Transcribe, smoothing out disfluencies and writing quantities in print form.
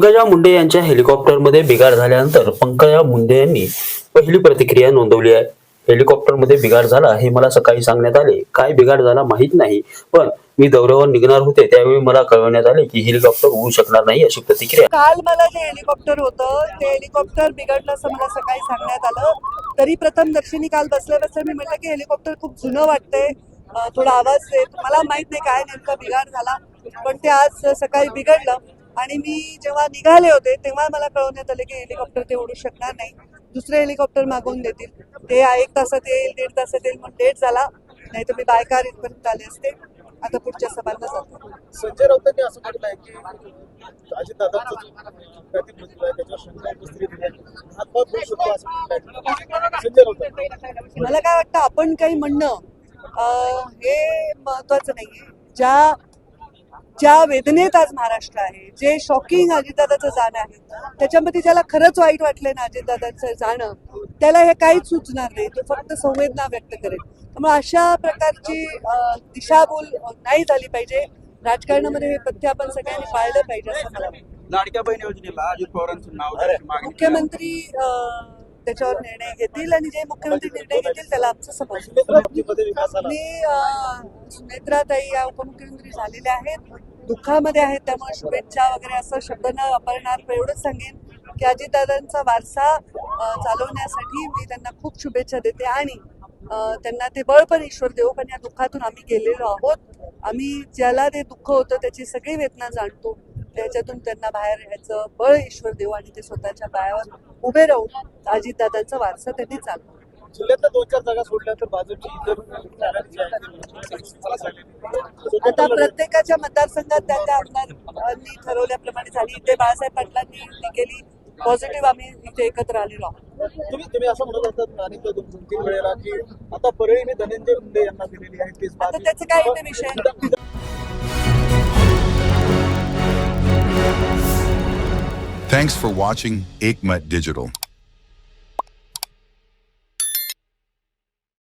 पंकजा मुंडे यांच्या हेलिकॉप्टरमध्ये बिघाड झाल्यानंतर पंकजा मुंडे यांनी पहिली प्रतिक्रिया नोंदवली आहे. हेलिकॉप्टरमध्ये बिघाड झाला हे मला सकाळी सांगण्यात आले. काय बिघाड झाला माहीत नाही, पण मी दौऱ्यावर निघणार होते त्यावेळी मला कळवण्यात आले की हेलिकॉप्टर उडू शकणार नाही अशी प्रतिक्रिया. काल मला जे हेलिकॉप्टर होतं ते हेलिकॉप्टर बिघडलं असं मला सकाळी सांगण्यात आलं. तरी प्रथम दर्शनी काल बसल्या बसल्या मी म्हटलं की हेलिकॉप्टर खूप जुनं वाटतंय, थोडा आवाज येत, मला माहित नाही काय नेमका बिघाड झाला, पण ते आज सकाळी बिघडलं आणि मी जेव्हा निघाले होते तेव्हा मला कळवण्यात आलं की हेलिकॉप्टर ते उडू शकणार नाही, दुसरे हेलिकॉप्टर मागवून देतील. ते 1 तासात येईल, 1.5 तासात येईल, म्हणून लेट झाला, नाही तर मी बायकार इथपर्यंत आले असते. आता पुढच्या सभांना जातो. संजय राऊतांनी असं म्हटलंय की अजितदादांचा त्याच्यावर शंका उपस्थित आहे, हातभार होऊ शकतो असं म्हटलंय संजय राऊत. मला काय वाटतं, आपण काही म्हणणं हे महत्वाचं नाहीये. ज्या वेदनेत आज महाराष्ट्र आहे, जे शॉकिंग अजितदादाचं जाणं आहे, त्याच्यामध्ये ज्याला खरंच वाईट वाटलंय ना अजितदादांचं जाणं, त्याला हे काहीच सुचणार नाही, तो फक्त संवेदना व्यक्त करेल. त्यामुळे अशा प्रकारची दिशाभूल नाही झाली पाहिजे. राजकारणामध्ये हे पथ्य आपण सगळ्यांनी पाळलं पाहिजे असं मला वाटतं. लाडक्या बहीण योजनेला अजित पवारांचं नाव मुख्यमंत्री त्याच्यावर निर्णय घेतील आणि जे मुख्यमंत्री निर्णय घेतील त्याला आमचं समर्थन. मी सुनेत्राताई या उपमुख्यमंत्री झालेल्या आहेत, दुःखामध्ये आहेत, त्यामुळे शुभेच्छा वगैरे असं शब्द न वापरणार. एवढंच सांगेन की अजितदादांचा वारसा चालवण्यासाठी मी त्यांना खूप शुभेच्छा देते आणि त्यांना ते बळ पण ईश्वर देव, पण या दुःखातून आम्ही गेलेलो आहोत. आम्ही ज्याला ते दुःख होतं त्याची सगळी वेदना जाणतो, त्याच्यातून त्यांना बाहेर यायचं बळ ईश्वर देव आणि ते स्वतःच्या पायावर उभे राहून अजितदादांचा वारसा त्यांनी चालवला. जिल्ह्यातल्या 2-4 जागा सोडल्या तर भाजपची आता प्रत्येकाच्या मतदारसंघात त्या आमदारांनी ठरवल्याप्रमाणे झाली. इथे बाळासाहेब पाटलांनी केली, पॉझिटिव्ह आम्ही इथे एकत्र आलेलो आहोत. तुम्ही असं म्हणत होतात अनेक 2-3 वेळेला की आता परळी मी धनंजय मुंडे यांना दिलेली आहे, तेच आता त्याचं काय इथे विषय. Thanks for watching Ekmat Digital.